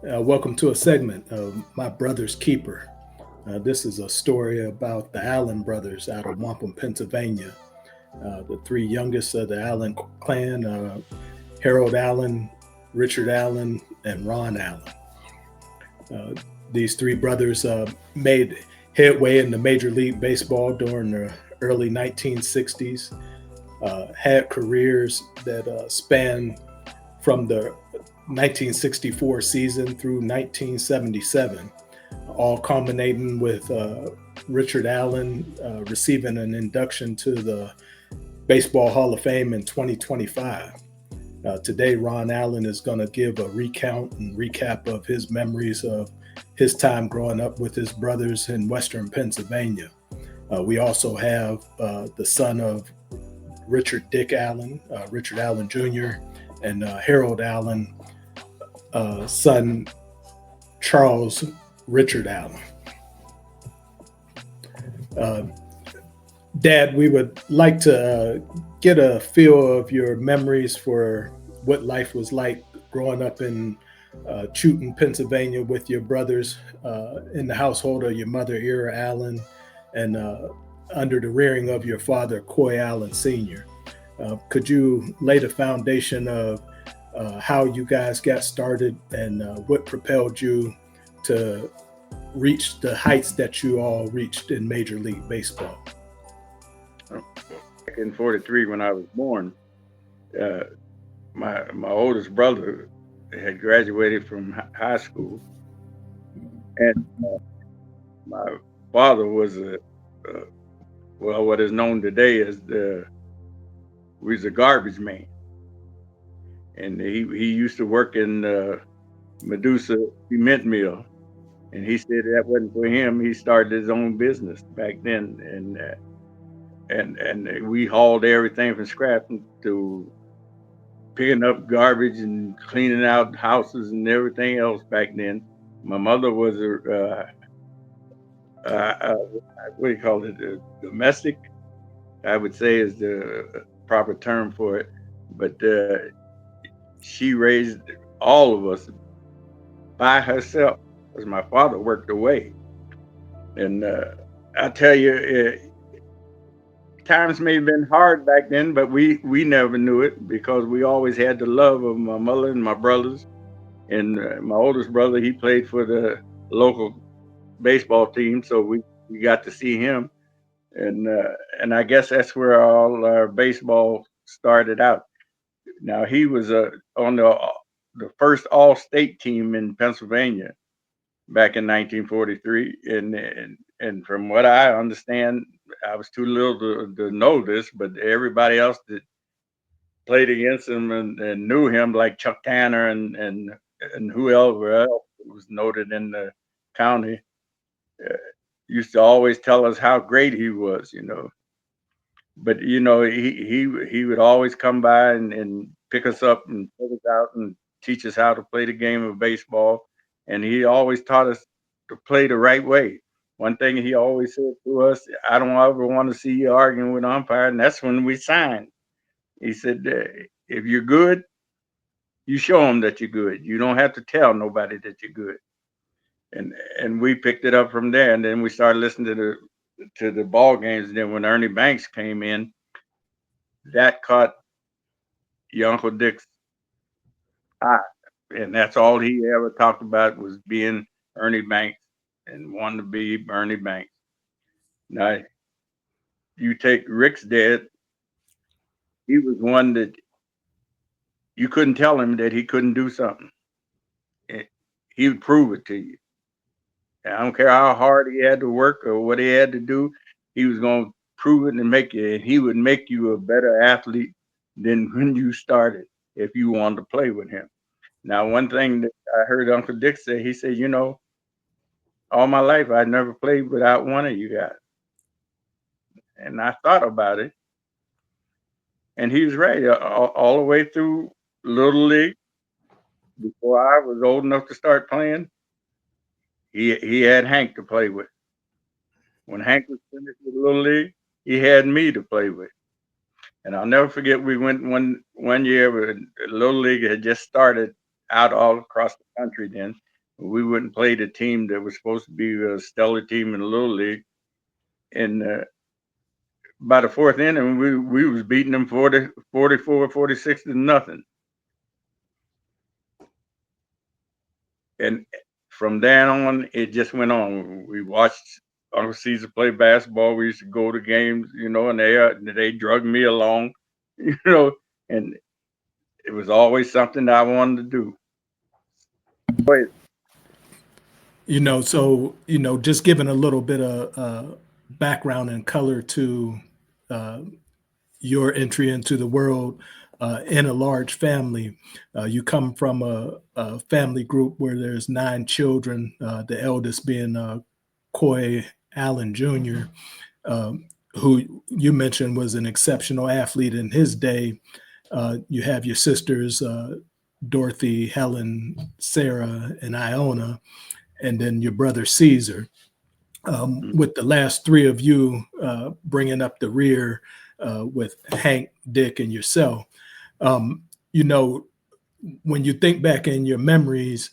Welcome to a segment of My Brother's Keeper. This is a story about the Allen brothers out of Wampum, Pennsylvania, the three youngest of the Allen clan, Harold Allen, Richard Allen, and Ron Allen. Uh, these three brothers made headway into Major League Baseball during the early 1960s, had careers that spanned from the 1964 season through 1977, all culminating with Richard Allen receiving an induction to the Baseball Hall of Fame in 2025. Today, Ron Allen is going to give a recount and recap of his memories of his time growing up with his brothers in Western Pennsylvania. We also have the son of Richard Dick Allen, Richard Allen Jr., and Harold Allen, son Charles Richard Allen. Uh, Dad, we would like to get a feel of your memories for what life was like growing up in Chewton, Pennsylvania, with your brothers in the household of your mother, Era Allen, and under the rearing of your father, Coy Allen Sr. Could you lay the foundation of how you guys got started and what propelled you to reach the heights that you all reached in Major League Baseball? Back in '43, when I was born, uh, my oldest brother had graduated from high school, and my father was uh, well, what is known today as the was a garbage man, and he used to work in Medusa cement mill, and he said that wasn't for him. He started his own business back then, and we hauled everything from scrap to picking up garbage and cleaning out houses and everything else back then. My mother was what do you call it, domestic, I would say is the proper term for it. But she raised all of us by herself because my father worked away. And I tell you, times may have been hard back then, but we never knew it because we always had the love of my mother and my brothers. And my oldest brother, he played for the local baseball team, so we got to see him. And I guess that's where all our baseball started out. Now he was on the first all state team in Pennsylvania back in 1943, and from what I understand, I was too little to know this, but everybody else that played against him and knew him, like Chuck Tanner and whoever else was noted in the county, uh, used to always tell us how great he was, you know. But he would always come by and pick us up and take us out and teach us how to play the game of baseball. And he always taught us to play the right way. One thing he always said to us, I don't ever want to see you arguing with an umpire, and that's when we signed. He said, if you're good, you show them that you're good. You don't have to tell nobody that you're good. And and we picked it up from there. And then we started listening to the ball games. And then when Ernie Banks came in, that caught your Uncle Dick's eye. And that's all he ever talked about was being Ernie Banks and wanting to be Ernie Banks. Now you take Rick's dad, he was one that you couldn't tell him that he couldn't do something. Eh, He would prove it to you. I don't care how hard he had to work or what he had to do, he was going to prove it and make it. And he would make you a better athlete than when you started if you wanted to play with him. Now, one thing that I heard Uncle Dick say, he said, all my life I never played without one of you guys. And I thought about it, and he was right. All the way through Little League, before I was old enough to start playing, he had Hank to play with. When Hank was finished with Little League, he had me to play with. And I'll never forget we went one year when Little League had just started out all across the country then. We wouldn't play the team that was supposed to be a stellar team in the Little League. And by the fourth inning, we was beating them 44, 46 to nothing. And from then on, it just went on. We watched Uncle Caesar play basketball. We used to go to games, and they drug me along, and it was always something that I wanted to do. But So just giving a little bit of background and color to your entry into the world in a large family. You come from a family group where there's 9 children, the eldest being Coy Allen Jr., who you mentioned was an exceptional athlete in his day. You have your sisters, Dorothy, Helen, Sarah, and Iona, and then your brother Caesar. With the last 3 of you bringing up the rear with Hank, Dick, and yourself. When you think back in your memories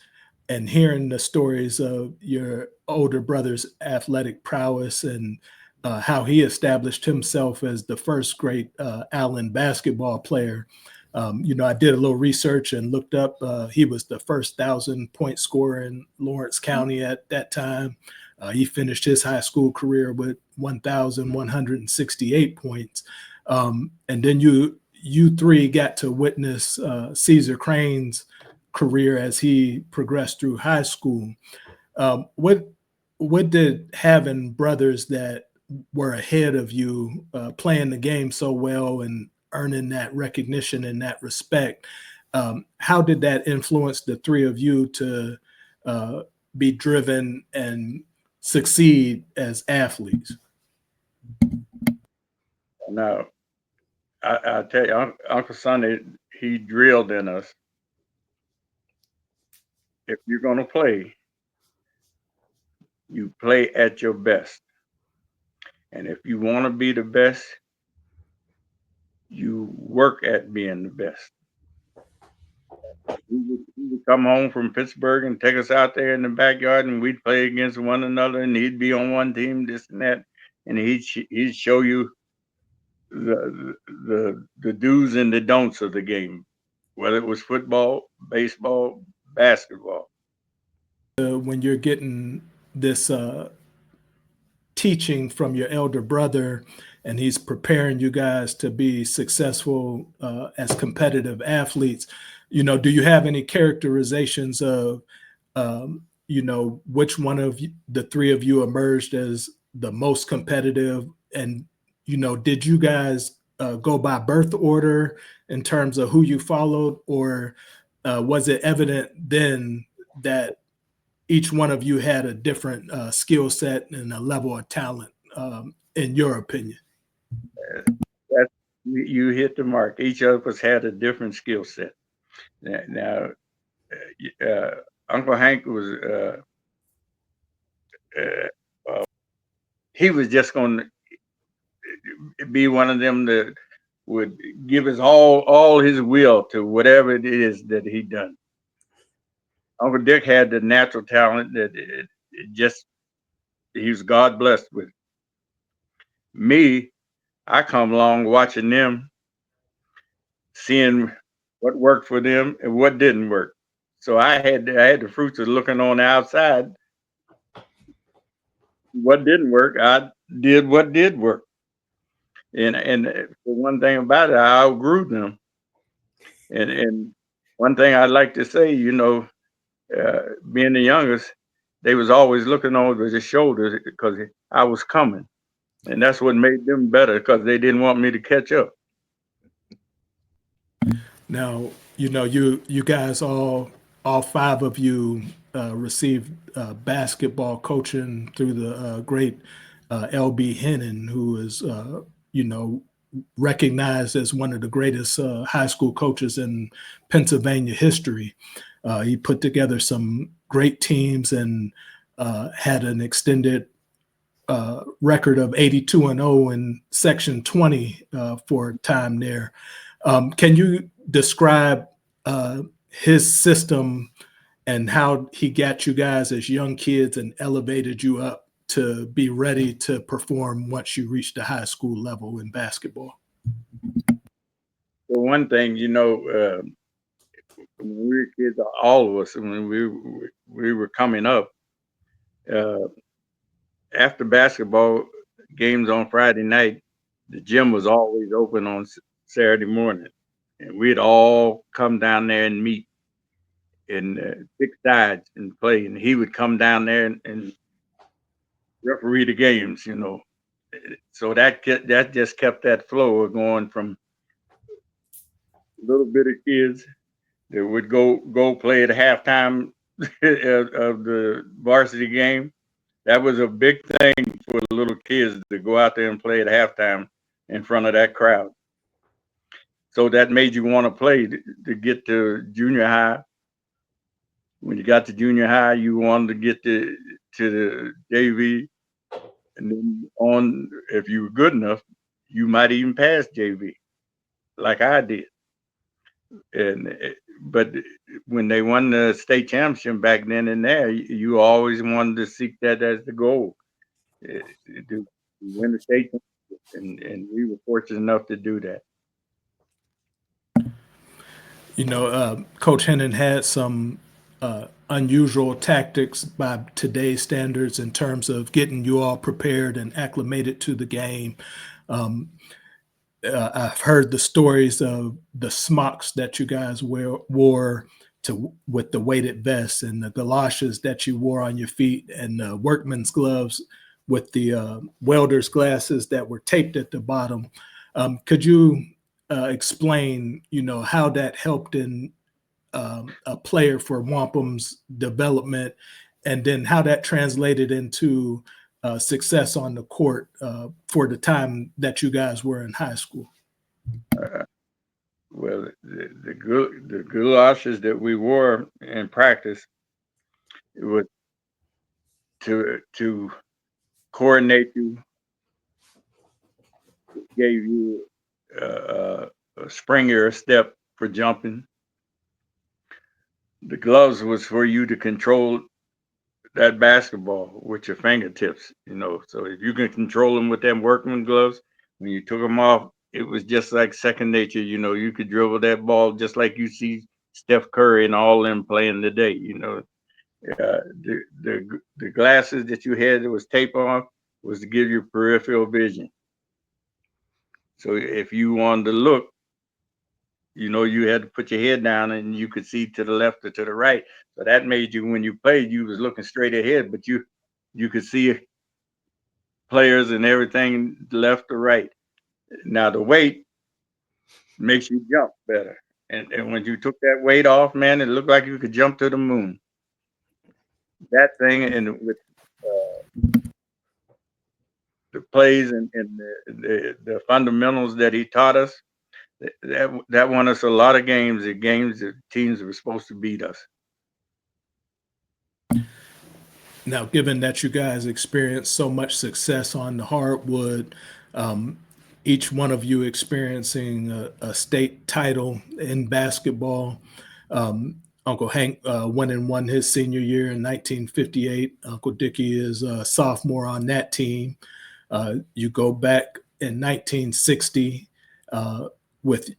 and hearing the stories of your older brother's athletic prowess and how he established himself as the first great Allen basketball player, I did a little research and looked up. He was the first 1,000-point scorer in Lawrence County at that time. He finished his high school career with 1,168 points. And then you 3 got to witness Caesar Crane's career as he progressed through high school. What did having brothers that were ahead of you playing the game so well and earning that recognition and that respect, how did that influence the 3 of you to be driven and succeed as athletes? Now, I tell you, Uncle Sonny, he drilled in us. If you're going to play, you play at your best. And if you want to be the best, you work at being the best. He would come home from Pittsburgh and take us out there in the backyard, and we'd play against one another, and he'd be on one team, this and that, and he'd show you the do's and the don'ts of the game, whether it was football, baseball, basketball. When you're getting this teaching from your elder brother and he's preparing you guys to be successful as competitive athletes, do you have any characterizations of which one of the 3 of you emerged as the most competitive? And did you guys go by birth order in terms of who you followed, or was it evident then that each one of you had a different skill set and a level of talent, in your opinion? You hit the mark. Each of us had a different skill set. Now, Uncle Hank was he was just going to be one of them that would give his all his will to whatever it is that he done. Uncle Dick had the natural talent that he was God blessed with. Me, I come along watching them, seeing what worked for them and what didn't work. So I had the fruits of looking on the outside. What didn't work, I did what did work. And the one thing about it, I outgrew them. And one thing I'd like to say, being the youngest, they was always looking over their shoulders because I was coming. And that's what made them better, because they didn't want me to catch up. Now, you guys all 5 of you received basketball coaching through the great L.B. Hennon, who is, recognized as one of the greatest high school coaches in Pennsylvania history. He put together some great teams and had an extended record of 82-0 in Section 20 for a time there. Can you describe his system and how he got you guys as young kids and elevated you up to be ready to perform once you reached the high school level in basketball. For one thing, when we were kids, all of us, when we were coming up, uh, after basketball games on Friday night, the gym was always open on Saturday morning, and we'd all come down there and meet and pick sides and play. And he would come down there and referee the games. So that just kept that flow of going from little bit of kids that would go play at halftime of the varsity game. That was a big thing for the little kids to go out there and play at halftime in front of that crowd. So that made you want to play to get to junior high. When you got to junior high, you wanted to get to the JV, and then on, if you were good enough, you might even pass JV, like I did. But when they won the state championship back then and there, you always wanted to seek that as the goal, to win the state championship, and we were fortunate enough to do that. Coach Hennon had some unusual tactics by today's standards in terms of getting you all prepared and acclimated to the game. I've heard the stories of the smocks that you guys wore with the weighted vests, and the galoshes that you wore on your feet, and the workman's gloves with the welder's glasses that were taped at the bottom. Could you explain, how that helped in a player for Wampum's development, and then how that translated into success on the court for the time that you guys were in high school? Well, the galoshes that we wore in practice, it was to coordinate you, gave you a spring or a step for jumping. The gloves was for you to control that basketball with your fingertips. So if you can control them with them workman gloves, when you took them off, it was just like second nature. You could dribble that ball just like you see Steph Curry and all them playing today. The glasses that you had that was tape on was to give you peripheral vision. So if you wanted to look, you had to put your head down and you could see to the left or to the right. So that made you, when you played, you was looking straight ahead, but you could see players and everything left or right. Now the weight makes you jump better. And when you took that weight off, man, it looked like you could jump to the moon. That thing, and with the plays and the fundamentals that he taught us, that won us a lot of games. The games that teams were supposed to beat us. Now, given that you guys experienced so much success on the hardwood, each one of you experiencing a state title in basketball. Uncle Hank went and won his senior year in 1958. Uncle Dickie is a sophomore on that team. You go back in 1960 with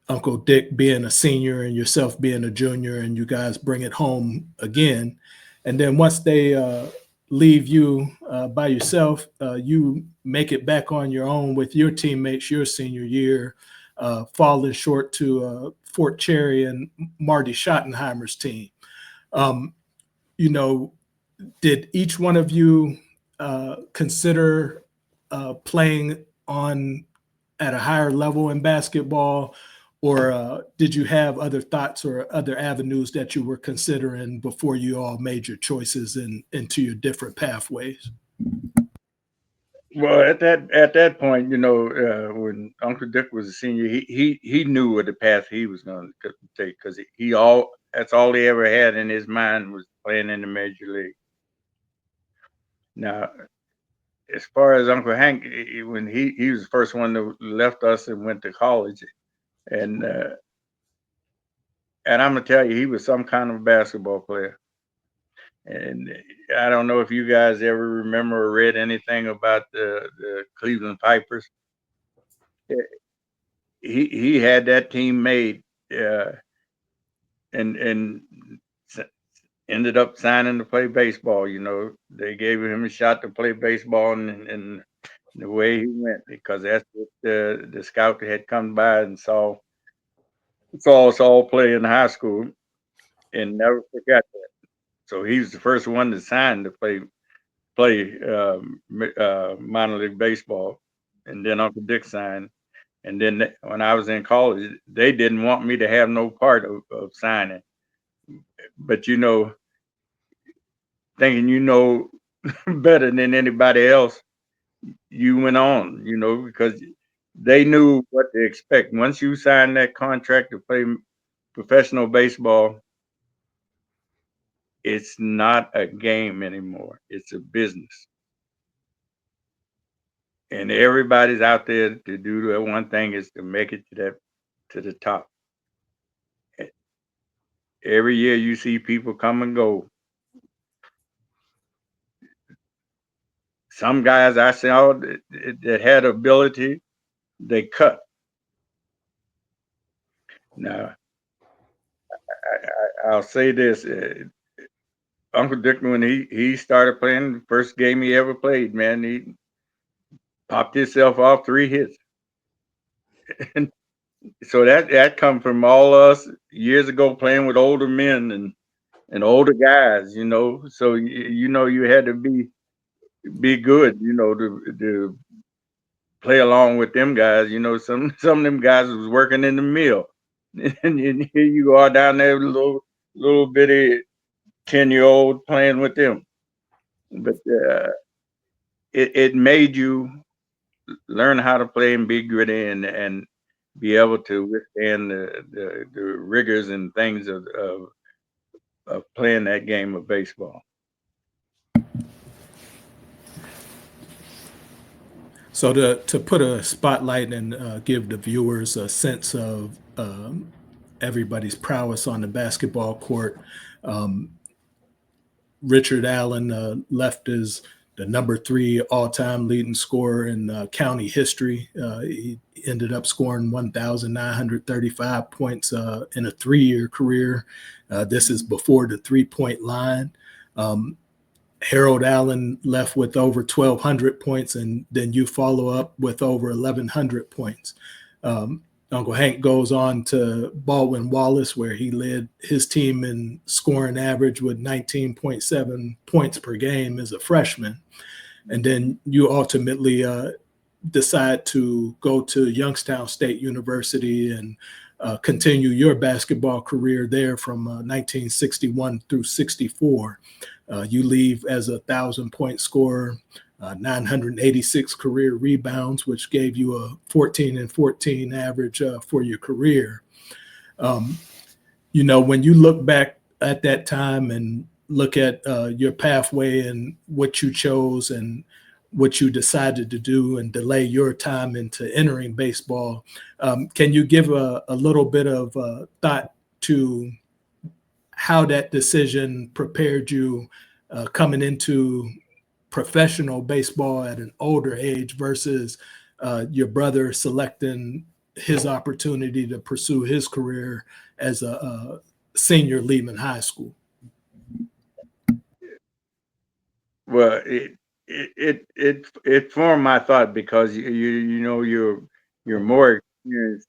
Uncle Dick being a senior and yourself being a junior, and you guys bring it home again. And then once they leave you by yourself, you make it back on your own with your teammates your senior year, falling short to Fort Cherry and Marty Schottenheimer's team. Did each one of you consider playing at a higher level in basketball? Or did you have other thoughts or other avenues that you were considering before you all made your choices into your different pathways? Well, at that point, when Uncle Dick was a senior, he knew what the path he was going to take, because that's all he ever had in his mind was playing in the major league. Now, as far as Uncle Hank, when he was the first one that left us and went to college, and And I'm gonna tell you, he was some kind of basketball player. And I don't know if you guys ever remember or read anything about the Cleveland Pipers. He had that team made, uh, and ended up signing to play baseball. You know, they gave him a shot to play baseball, and the way he went, because that's what the scout had come by and saw us all play in high school, and never forgot that. So he was the first one to sign to play minor league baseball, and then Uncle Dick signed. And then when I was in college, they didn't want me to have no part of signing. But thinking better than anybody else, you went on, because they knew what to expect. Once you sign that contract to play professional baseball, it's not a game anymore. It's a business. And everybody's out there to do that one thing is to make it to the top. Every year you see people come and go. Some guys I saw that had ability, they cut. Now, I'll say this: Uncle Dick, when he started playing, the first game he ever played, man, he popped himself off 3 hits, and so that come from all us years ago playing with older men and older guys, So you had to be good, to play along with them guys. Some of them guys was working in the mill, and here you are down there, little bitty 10-year-old playing with them. But it made you learn how to play and be gritty and be able to withstand the rigors and things of playing that game of baseball. So to put a spotlight and give the viewers a sense of everybody's prowess on the basketball court, Richard Allen left as the number 3 all-time leading scorer in county history. He ended up scoring 1,935 points in a 3-year career. This is before the three-point line. Harold Allen left with over 1,200 points, and then you follow up with over 1,100 points. Uncle Hank goes on to Baldwin Wallace, where he led his team in scoring average with 19.7 points per game as a freshman. And then you ultimately decide to go to Youngstown State University and continue your basketball career there from 1961 through 64. You leave as a 1,000-point scorer, 986 career rebounds, which gave you a 14 and 14 average for your career. When you look back at that time and look at your pathway and what you chose and what you decided to do and delay your time into entering baseball, can you give a little bit of thought to how that decision prepared you coming into professional baseball at an older age versus your brother selecting his opportunity to pursue his career as a senior leaving high school? Well, it formed my thought because you're more experienced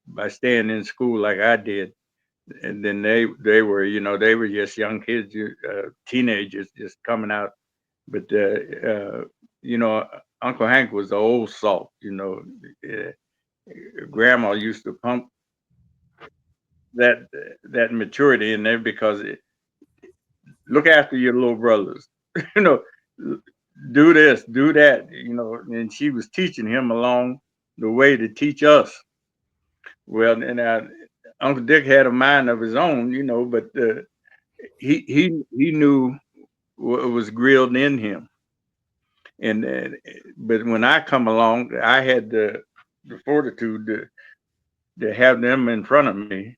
by staying in school like I did, and then they were just young kids, teenagers just coming out. But you know, Uncle Hank was the old salt. Uh, Grandma used to pump that that maturity in there because look after your little brothers. you know, do this, do that. And she was teaching him along the way to teach us. Well, and Uncle Dick had a mind of his own, but he knew what was grilled in him. And but when I come along, I had the fortitude to have them in front of me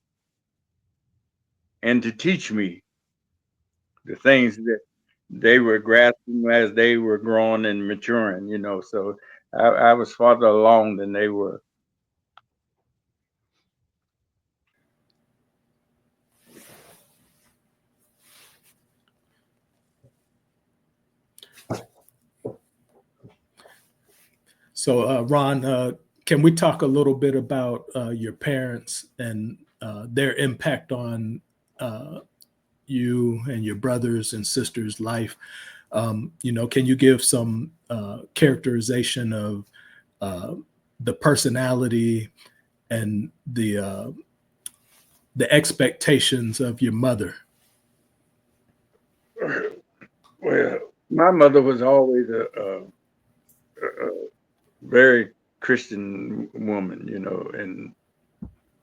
and to teach me the things that they were grasping as they were growing and maturing, you know. So I was farther along than they were. So, Ron, can we talk a little bit about your parents and their impact on you and your brothers and sisters' life? Can you give some characterization of uh, the personality and the expectations of your mother? Well, my mother was always a very Christian woman, you know, and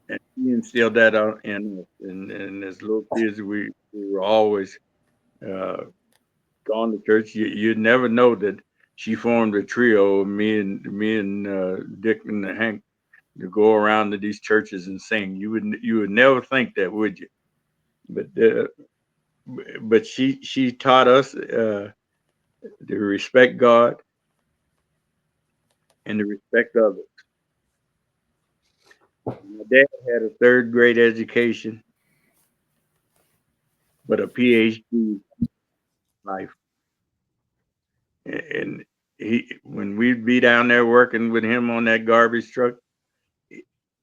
she instilled that in us. And as little kids, we were always uh, going to church. You'd never know that she formed a trio, me and Dick and Hank, to go around to these churches and sing. You would never think that, would you? But she taught us to respect God and to respect others. My dad had a third grade education, but a PhD in life. And when we'd be down there working with him on that garbage truck,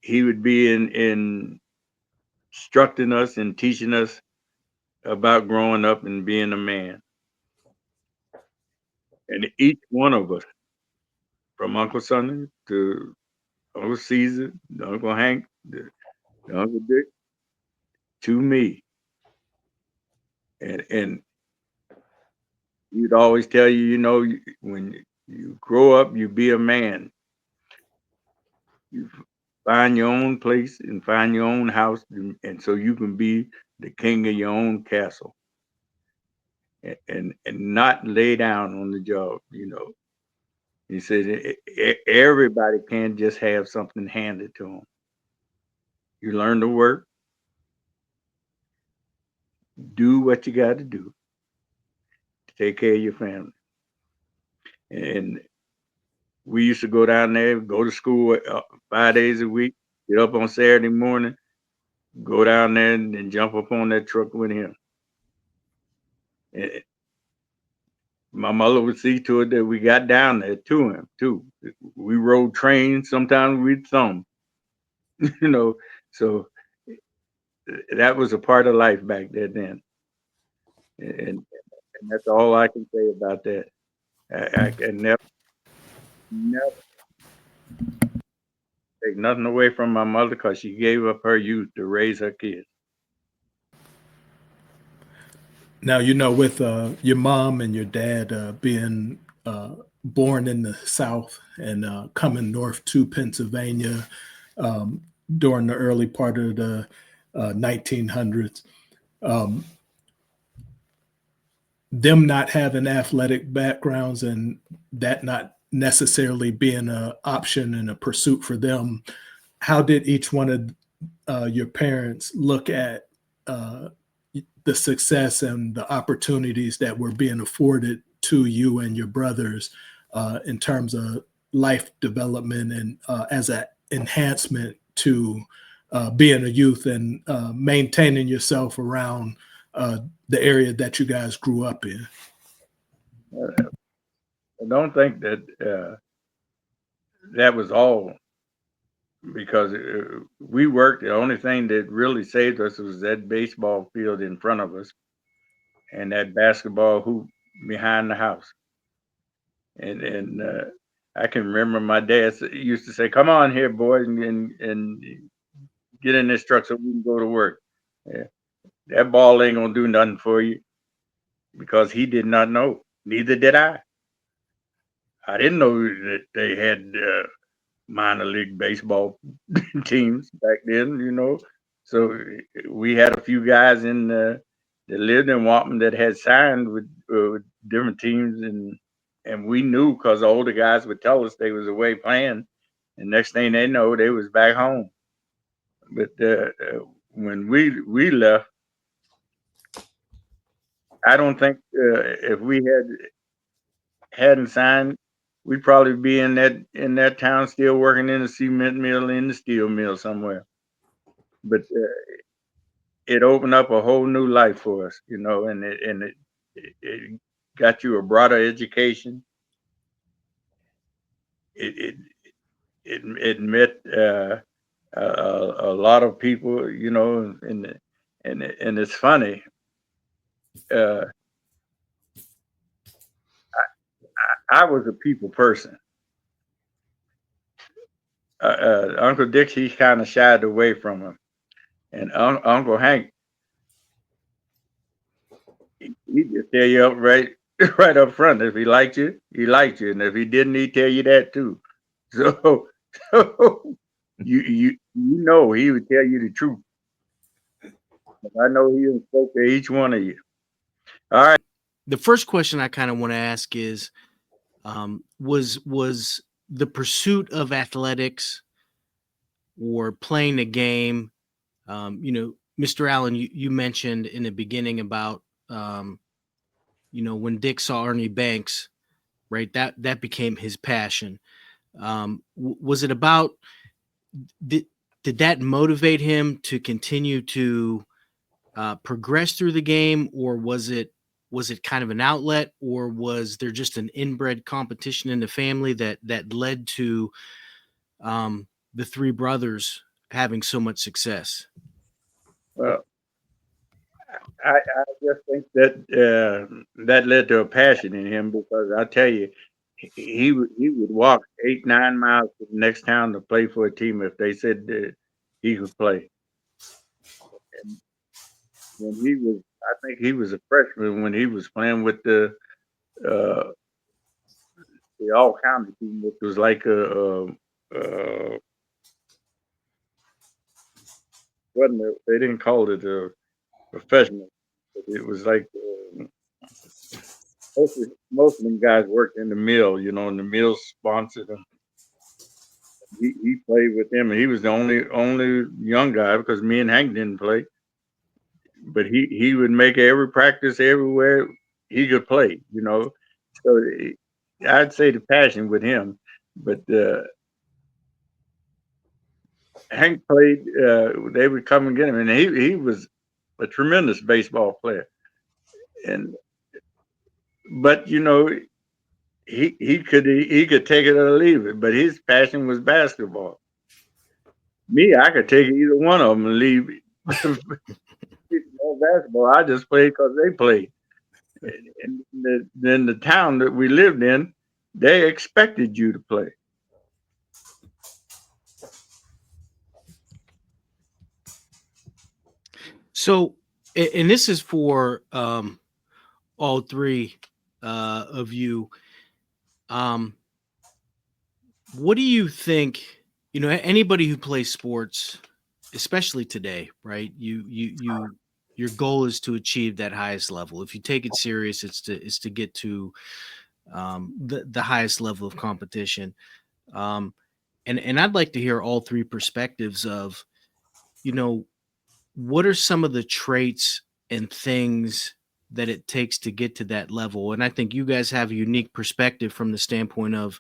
he would be in instructing us and teaching us about growing up and being a man. And each one of us, from Uncle Sonny to Uncle Caesar, to Uncle Hank, to Uncle Dick, to me, and he'd always tell you, you know, when you grow up, you be a man. You find your own place and find your own house, and so you can be the king of your own castle, and not lay down on the job. You know, he said everybody can't just have something handed to them. You learn to work, do what you got to do to take care of your family. And we used to go down there, go to school 5 days a week, get up on Saturday morning, go down there and jump up on that truck with him. And my mother would see to it that we got down there to him too. We rode trains, sometimes we'd thumb, you know. So that was a part of life back there then. And that's all I can say about that. I can never take nothing away from my mother because she gave up her youth to raise her kids. Now, with your mom and your dad being born in the South and coming north to Pennsylvania um, during the early part of the 1900s, um, them not having athletic backgrounds and that not necessarily being an option and a pursuit for them, how did each one of your parents look at uh, the success and the opportunities that were being afforded to you and your brothers in terms of life development and as an enhancement to being a youth and maintaining yourself around the area that you guys grew up in? I don't think that that was all because we worked. The only thing that really saved us was that baseball field in front of us and that basketball hoop behind the house. And I can remember my dad used to say, "Come on here, boys, and get in this truck so we can go to work." Yeah, that ball ain't gonna do nothing for you because he did not know. Neither did I. I didn't know that they had minor league baseball teams back then, you know. So we had a few guys that lived in Wampum that had signed with different teams, and we knew because the older guys would tell us they was away playing, and next thing they know, they was back home. But when we left, I don't think if we hadn't signed, we'd probably be in that town still working in the cement mill, in the steel mill somewhere. But it opened up a whole new life for us, and it got you a broader education. It it met a lot of people, and it's funny. Uh, I was a people person. Uncle Dick, he kind of shied away from him, and Uncle Hank, he just tell you up right, right up front. If he liked you, he liked you, and if he didn't, he tell you that too. So, so you know he would tell you the truth. I know he done spoke to each one of you. All right. The first question I kind of want to ask is, was the pursuit of athletics or playing the game? Mr. Allen, you mentioned in the beginning about when Dick saw Ernie Banks, right? That became his passion. Was it about did that motivate him to continue to progress through the game, or was it kind of an outlet, or was there just an inbred competition in the family that led to the three brothers having so much success? Well, I just think that led to a passion in him because I tell you, he would walk 8-9 miles to the next town to play for a team if they said that he could play. And when I think he was a freshman when he was playing with uh, the all county team, which was like they didn't call it a professional, but it was like most of them guys worked in the mill, and the mill sponsored him. He played with them, and he was the only young guy because me and Hank didn't play. But he would make every practice everywhere he could play, So I'd say the passion with him, but Hank played. They would come and get him, and he was a tremendous baseball player. And but he could take it or leave it, but his passion was basketball. Me, I could take either one of them and leave basketball. I just played because they played. And then the town that we lived in, they expected you to play. So, and this is for all three of you. What do you think? Anybody who plays sports, especially today, right? Your goal is to achieve that highest level. If you take it serious, it's to get to the highest level of competition. Um, and I'd like to hear all three perspectives of, what are some of the traits and things that it takes to get to that level? And I think you guys have a unique perspective from the standpoint of,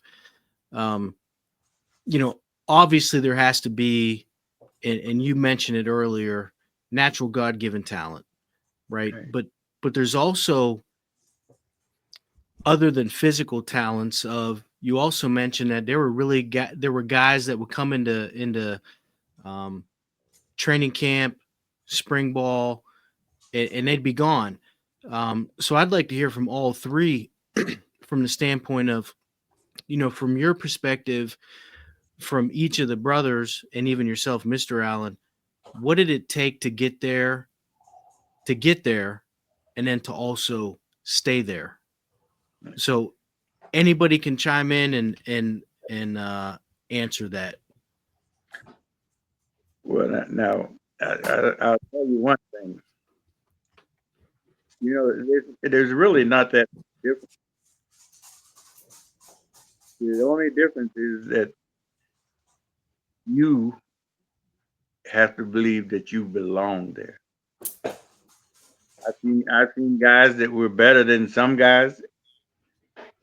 um, obviously there has to be, and you mentioned it earlier, natural God-given talent, right? Right. But there's also, other than physical talents, of you also mentioned that there were guys that would come into um, training camp, spring ball, and they'd be gone. So I'd like to hear from all three from the standpoint of, from your perspective, from each of the brothers and even yourself, Mr. Allen, what did it take to get there, and then to also stay there? So anybody can chime in and answer that. Well, now I'll tell you one thing. There's really not that different. The only difference is that you have to believe that you belong there. I've seen guys that were better than some guys,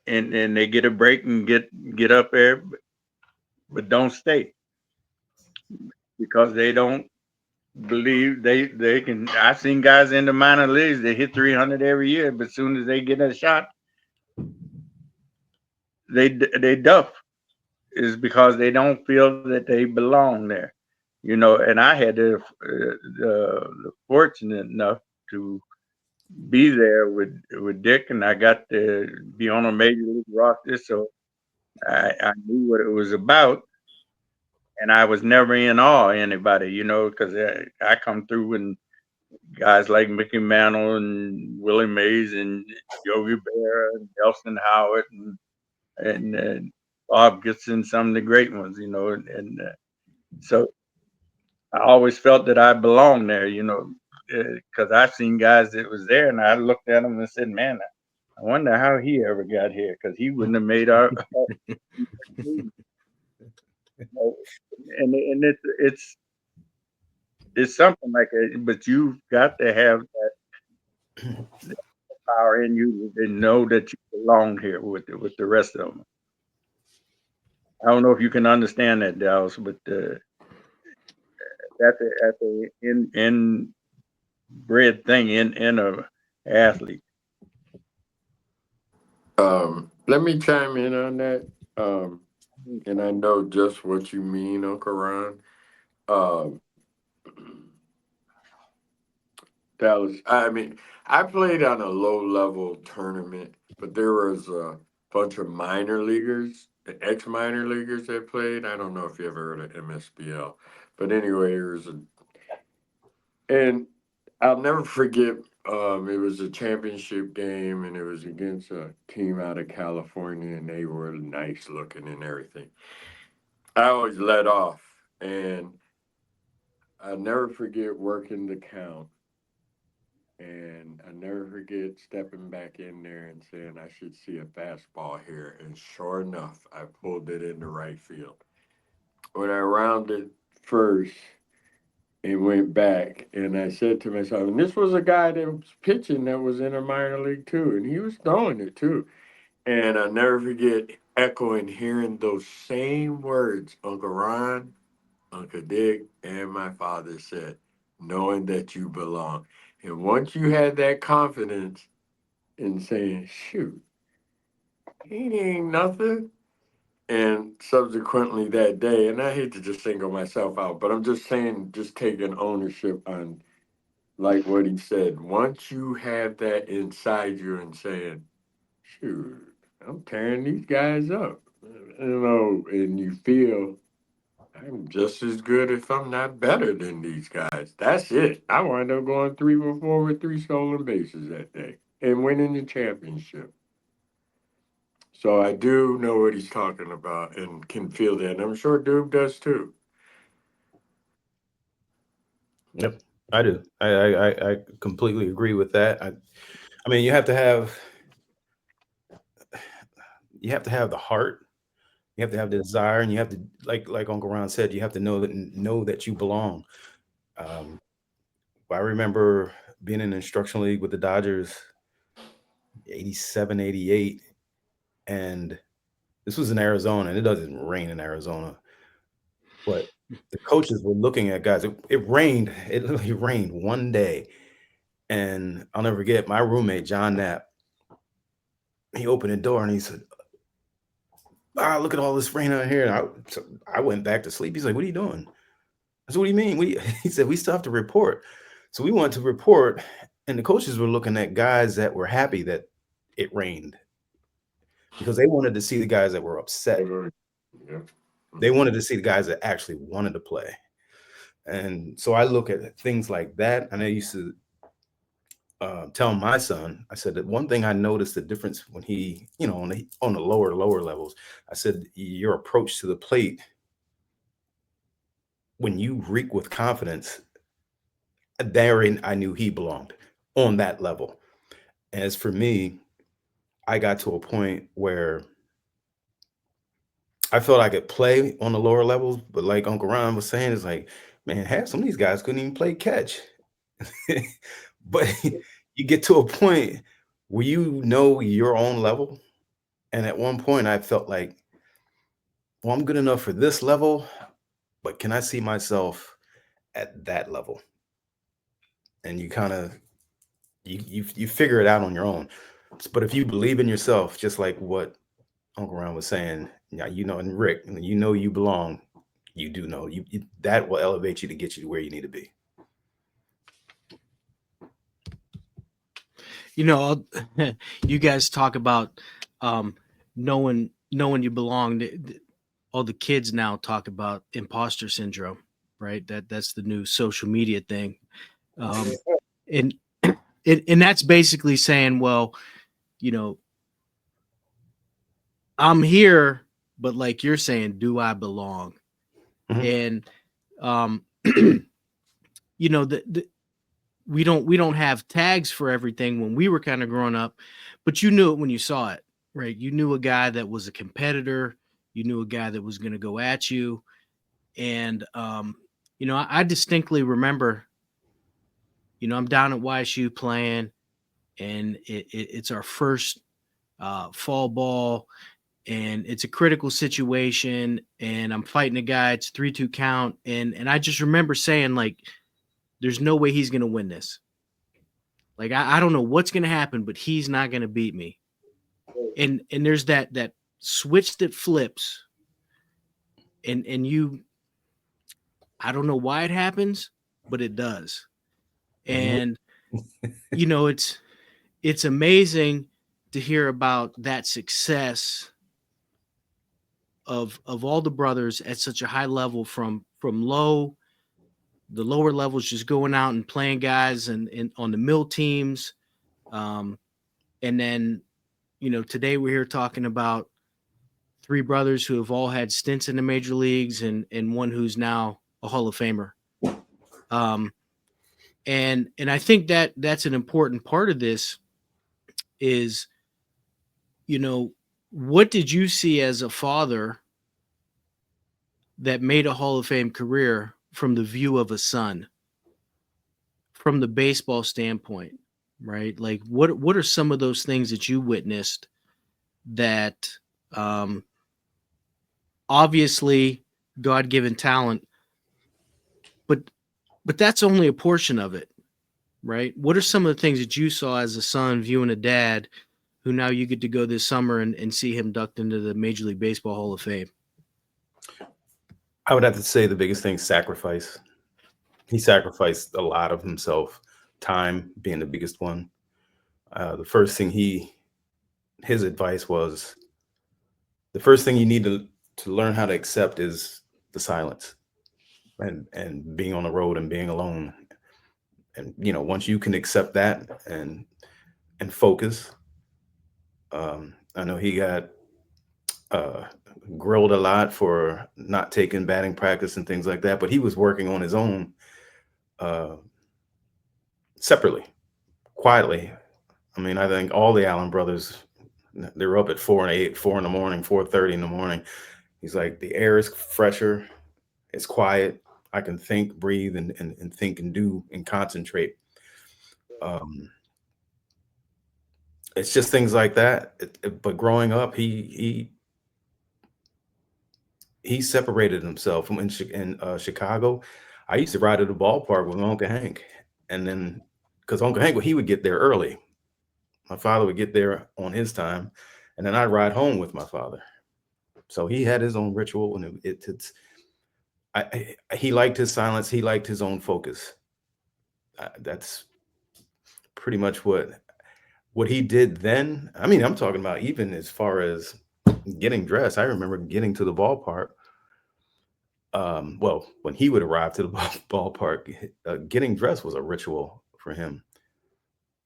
and they get a break and get up there, but don't stay because they don't believe they can. I've seen guys in the minor leagues that hit 300 every year, but as soon as they get a shot, they duff. Is because they don't feel that they belong there, And I had the fortunate enough to be there with Dick, and I got to be on a major league roster, so I knew what it was about, and I was never in awe of anybody, because I come through when guys like Mickey Mantle and Willie Mays and Yogi Berra and Nelson Howard and Bob Gibson, some of the great ones, and so I always felt that I belonged there, because I've seen guys that was there, and I looked at them and said, "Man, I wonder how he ever got here, because he wouldn't have made our." You know, and it's something like it, but you've got to have that power in you to know that you belong here with the rest of them. I don't know if you can understand that, Dallas, but that's a inbred thing in a athlete. Let me chime in on that. And I know just what you mean, Uncle Ron. Um, Dallas, I mean, I played on a low level tournament, but there was a bunch of minor leaguers, ex minor leaguers that played. I don't know if you ever heard of MSBL, but anyway, and I'll never forget. It was a championship game, and it was against a team out of California, and they were nice looking and everything. I always led off, and I'll never forget working the count. And I never forget stepping back in there and saying I should see a fastball here. And sure enough, I pulled it into right field. When I rounded first and went back, and I said to myself, and this was a guy that was pitching that was in a minor league too, and he was throwing it too. And I never forget echoing, hearing those same words, Uncle Ron, Uncle Dick, and my father said, knowing that you belong. And once you had that confidence in saying, shoot, he ain't nothing. And subsequently that day, and I hate to just single myself out, but I'm just saying, just taking ownership on like what he said. Once you have that inside you and saying, shoot, I'm tearing these guys up, and you feel I'm just as good if I'm not better than these guys. That's it. I wound up going 3 for 4 with 3 stolen bases that day and winning the championship. So I do know what he's talking about and can feel that. And I'm sure Dube does too. Yep, I do. I completely agree with that. I mean, you have to have the heart, you have to have the desire, and you have to, like Uncle Ron said, you have to know that you belong. Um, I remember being in an instructional league with the Dodgers, 87, 88, and this was in Arizona, and it doesn't rain in Arizona, but the coaches were looking at guys. It rained. It literally rained one day, and I'll never forget my roommate John Knapp. He opened the door and he said, look at all this rain out here. And I went back to sleep. He's like, what are you doing? I said, what do you mean? He said, we still have to report. So we went to report, and the coaches were looking at guys that were happy that it rained because they wanted to see the guys that were upset. Yeah. They wanted to see the guys that actually wanted to play. And so I look at things like that. And I used to tell my son, I said that one thing I noticed the difference when he, on the lower levels, I said, your approach to the plate, when you reek with confidence, therein I knew he belonged on that level. As for me, I got to a point where I felt I could play on the lower levels, but like Uncle Ron was saying, it's like, man, half some of these guys couldn't even play catch. But you get to a point where you know your own level. And at one point I felt like, well, I'm good enough for this level, but can I see myself at that level? And you kind of you figure it out on your own. But if you believe in yourself, just like what Uncle Ron was saying, yeah, and Rick, you belong. You do know that will elevate you to get you to where you need to be. You guys talk about knowing you belong. All the kids now talk about imposter syndrome, right? That's the new social media thing, and and that's basically saying, well, I'm here, but like you're saying, do I belong? Mhm. And we don't have tags for everything when we were kind of growing up, but you knew it when you saw it, right? You knew a guy that was a competitor. You knew a guy that was going to go at you. And I distinctly remember, I'm down at YSU playing, and it's our first fall ball, and it's a critical situation, and I'm fighting a guy. It's 3-2 count, and I just remember saying, like, there's no way he's going to win this. Like, I don't know what's going to happen, but he's not going to beat me. And there's that switch that flips, and I don't know why it happens, but it does. And it's amazing to hear about that success of all the brothers at such a high level, from the lower levels, just going out and playing guys and on the mill teams. And then, today we're here talking about three brothers who have all had stints in the major leagues, and one who's now a Hall of Famer. And I think that's an important part of this is, what did you see as a father that made a Hall of Fame career from the view of a son, from the baseball standpoint, right? Like, what are some of those things that you witnessed that obviously God-given talent, but that's only a portion of it, right? What are some of the things that you saw as a son viewing a dad who now you get to go this summer and see him ducked into the Major League Baseball Hall of Fame? I would have to say the biggest thing, sacrifice. He sacrificed a lot of himself, time being the biggest one. The first thing his advice was, the first thing you need to learn how to accept is the silence and being on the road and being alone. And, once you can accept that and focus, I know he got grilled a lot for not taking batting practice and things like that, but he was working on his own separately, quietly. I mean, I think all the Allen brothers, they were up at 4 in the morning, 4:30 in the morning. He's like, the air is fresher, it's quiet, I can think, breathe, and think and do and concentrate. It's just things like that. But growing up, he separated himself from in Chicago. I used to ride to the ballpark with Uncle Hank, and then because Uncle Hank, he would get there early. My father would get there on his time, and then I'd ride home with my father. So he had his own ritual, and he liked his silence. He liked his own focus. That's pretty much what he did then. I mean, I'm talking about even as far as getting dressed. I remember getting to the ballpark. Well, when he would arrive to the ballpark, getting dressed was a ritual for him.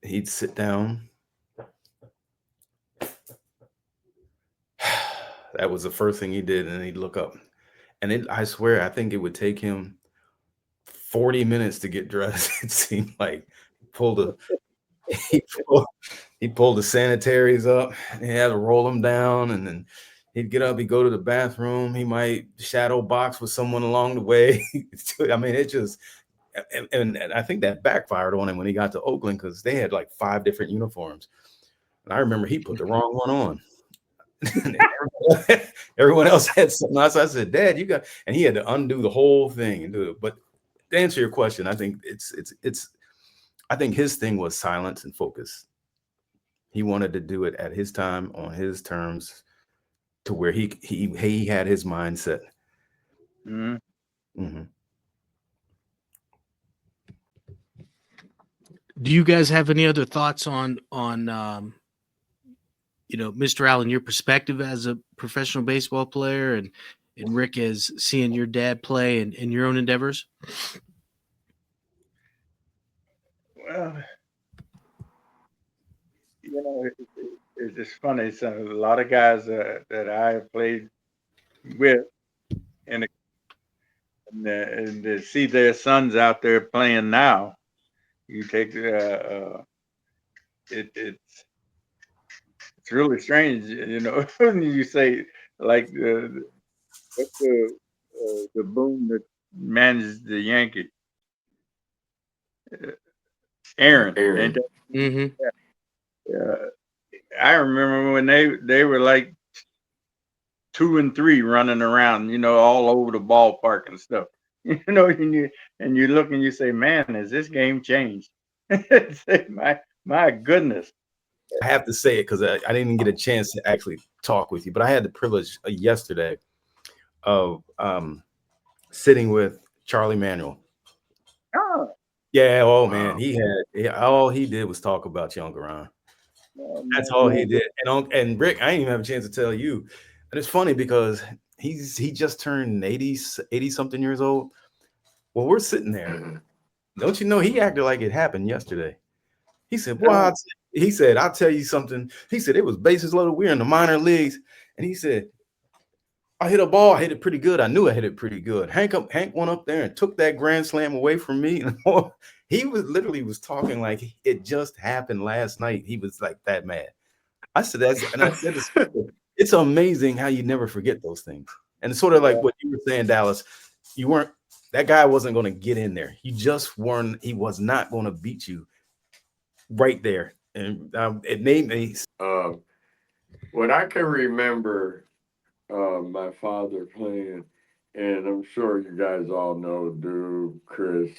He'd sit down. That was the first thing he did, and he'd look up. And I swear, I think it would take him 40 minutes to get dressed. It seemed like he pulled the sanitaries up. He had to roll them down, and then he'd get up. He'd go to the bathroom. He might shadow box with someone along the way. I mean, and I think that backfired on him when he got to Oakland because they had like 5 different uniforms. And I remember he put the wrong one on. Everyone else had something else. I said, Dad, you got, and he had to undo the whole thing and do it. But to answer your question, I think I think his thing was silence and focus. He wanted to do it at his time, on his terms, to where he had his mindset. Mm-hmm. Mm-hmm. Do you guys have any other thoughts on Mr. Allen, your perspective as a professional baseball player, and Rick as seeing your dad play and in your own endeavors? Well, it's just funny. So a lot of guys that I have played with, and to see their sons out there playing now, you take it's really strange, when you say like what's the boom that manages the Yankees, Aaron. Mm-hmm. I remember when they were like 2 and 3 running around, all over the ballpark and stuff. And you look and you say, man, has this game changed? Say, my goodness. I have to say it because I didn't get a chance to actually talk with you, but I had the privilege yesterday of sitting with Charlie Manuel. Oh, Yeah, oh Wow. man, all he did was talk about Youngaron. That's man. all he did. And Rick, I didn't even have a chance to tell you. And it's funny because he just turned 80 something years old. Well, we're sitting there. Mhm. Don't you know he acted like it happened yesterday? He said, "Well, he said, I'll tell you something." He said, "It was bases loaded. We're in the minor leagues." And he said, "I hit a ball. I hit it pretty good. I knew I hit it pretty good. Hank went up there and took that grand slam away from me." He was talking like it just happened last night. He was like that mad. I said, it's amazing how you never forget those things. And it's sort of like what you were saying, Dallas. That guy wasn't going to get in there. He was not going to beat you right there. And it made me. What I can remember my father playing, and I'm sure you guys all know Duke, Chris,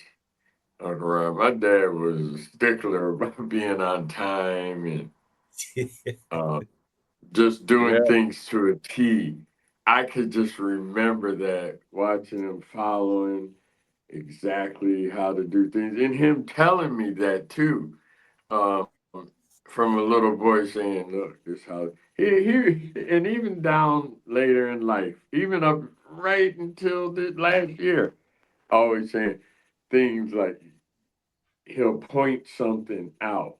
Uncle Ron. My dad was a stickler about being on time and just doing things to a T. I could just remember that, watching him, following exactly how to do things, and him telling me that too. From a little boy saying, "Look, this how he," and even down later in life, even up right until the last year, always saying things like he'll point something out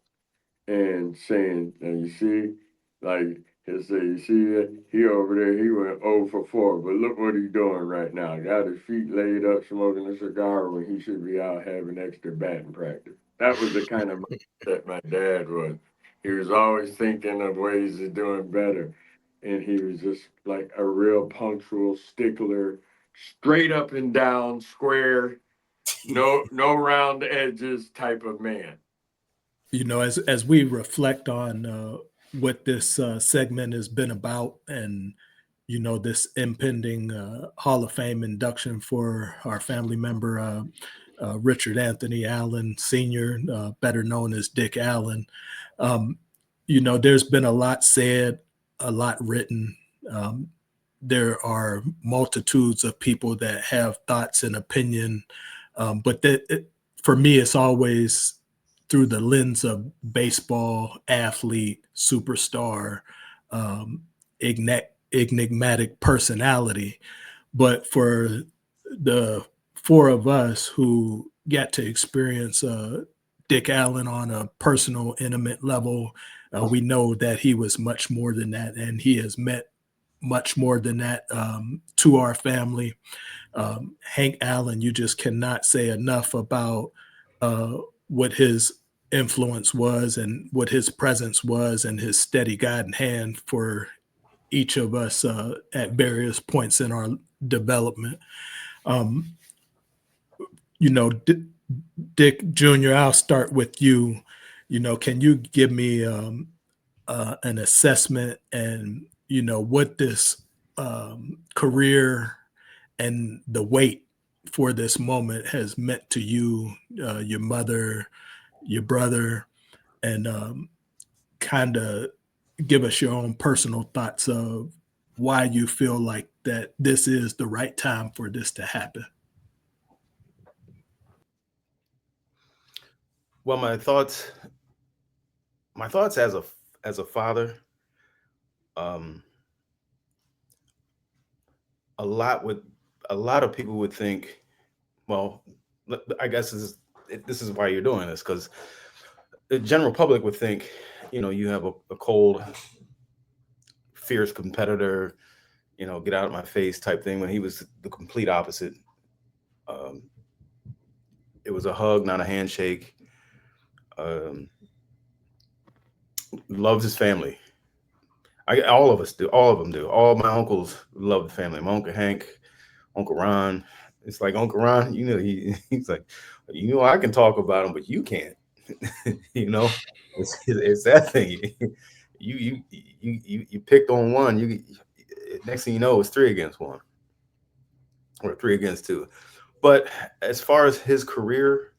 and saying, "Now you see, like he'll say, you see that he over there, he went 0 for 4, but look what he's doing right now. Got his feet laid up, smoking a cigar when he should be out having extra batting practice." That was the kind of that my dad was. He was always thinking of ways of doing better, and he was just like a real punctual stickler, straight up and down, square, no round edges type of man. As we reflect on what this segment has been about, and this impending Hall of Fame induction for our family member Richard Anthony Allen Sr., better known as Dick Allen. There's been a lot said, a lot written. There are multitudes of people that have thoughts and opinion, but for me, it's always through the lens of baseball, athlete, superstar, enigmatic personality. But for the 4 of us who got to experience Dick Allen on a personal, intimate level, we know that he was much more than that, and he has meant much more than that to our family. Hank Allen, you just cannot say enough about what his influence was and what his presence was and his steady guiding hand for each of us at various points in our development. Dick Jr., I'll start with you. Can you give me an assessment and what this career and the wait for this moment has meant to you, your mother, your brother, and kind of give us your own personal thoughts of why you feel like that this is the right time for this to happen. Well, my thoughts as a father, um, a lot would a lot of people would think, well, I guess this is why you're doing this, because the general public would think, you have a cold, fierce competitor, get out of my face type thing. When he was the complete opposite. Um, it was a hug, not a handshake. Um, loves his family. All of us do. All of them do. All my uncles love the family. My uncle Hank, Uncle Ron. It's like Uncle Ron. He's like, I can talk about him, but you can't. you know, it's that thing. You picked on one. Next thing you know, it's 3 against 1 or 3 against 2. But as far as his career,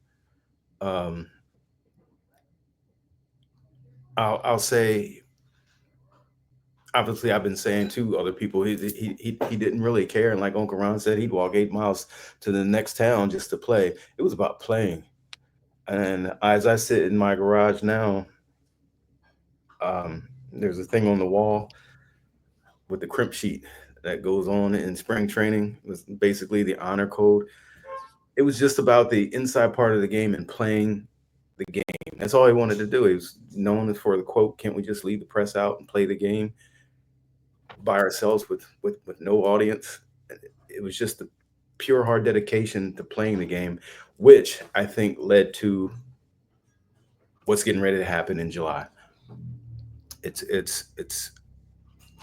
um, I'll say, obviously, I've been saying to other people, he didn't really care, and like Uncle Ron said, he'd walk 8 miles to the next town just to play. It was about playing. And as I sit in my garage now, there's a thing on the wall with the crimp sheet that goes on in spring training. It was basically the honor code. It was just about the inside part of the game and playing the game. That's all he wanted to do. He was known for the quote, "Can't we just leave the press out and play the game by ourselves with no audience?" It was just the pure hard dedication to playing the game, which I think led to what's getting ready to happen in July. It's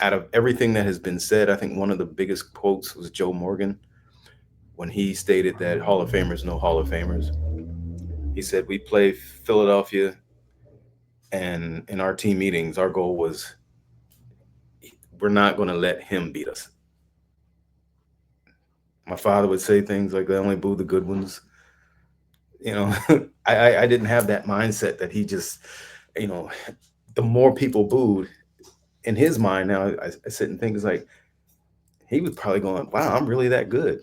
out of everything that has been said, I think one of the biggest quotes was Joe Morgan when he stated that Hall of Famers know Hall of Famers. He said, "We play Philadelphia, and in our team meetings, our goal was we're not going to let him beat us." My father would say things like, "They only boo the good ones." You know, I didn't have that mindset that he just, you know, the more people booed in his mind. Now I sit and think, it's like he was probably going, "Wow, I'm really that good,"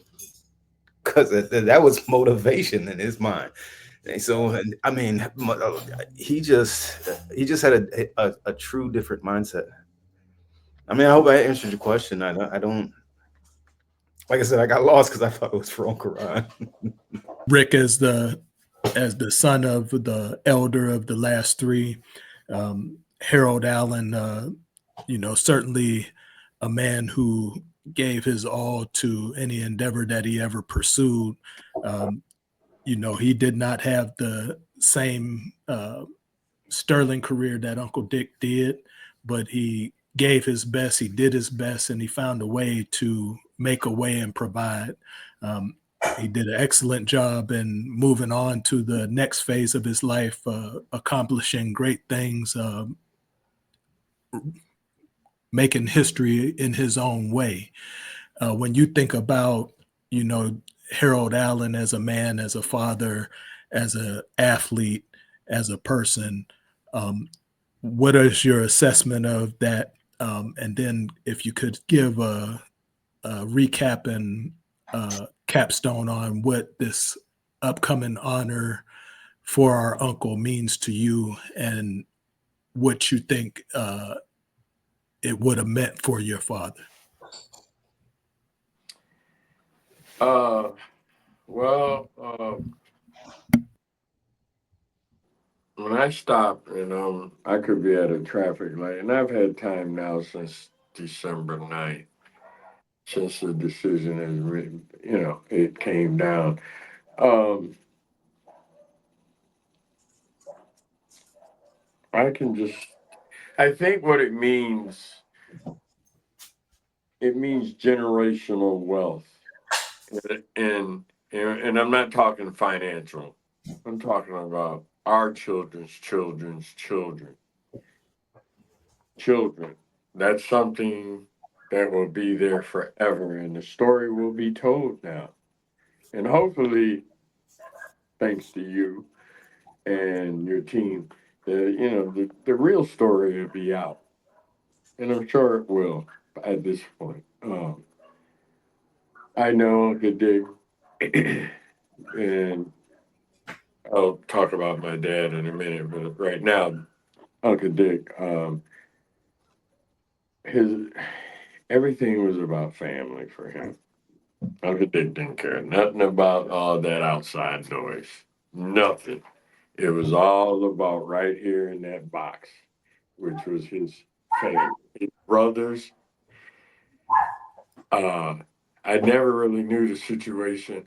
because that was motivation in his mind. And so, I mean, he just had a true different mindset. I mean, I hope I answered your question. I don't, like I said, I got lost because I thought it was for Uncle Ron. Rick, as the son of the elder of the last three, Harold Allen, certainly a man who gave his all to any endeavor that he ever pursued. Um, he did not have the same sterling career that Uncle Dick did, but he gave his best, he did his best, and he found a way to make a way and provide. Um, he did an excellent job in moving on to the next phase of his life, accomplishing great things, making history in his own way. When you think about, Harold Allen as a man, as a father, as an athlete, as a person, um, what is your assessment of that? And then if you could give a recap and capstone on what this upcoming honor for our uncle means to you and what you think it would have meant for your father. Well, when I stop and I could be at a traffic light, and I've had time now since December 9th, since the decision is written, it came down. Um, I think what it means generational wealth, and I'm not talking financial. I'm talking about our children's children's children. Children. That's something that will be there forever, and the story will be told now. And hopefully, thanks to you and your team, the real story will be out. And I'm sure it will at this point. I know Uncle Dick, and I'll talk about my dad in a minute, but right now, Uncle Dick, his everything was about family for him. Uncle Dick didn't care nothing about all that outside noise. Nothing. It was all about right here in that box, which was his family, his brothers. Uh, I never really knew the situation,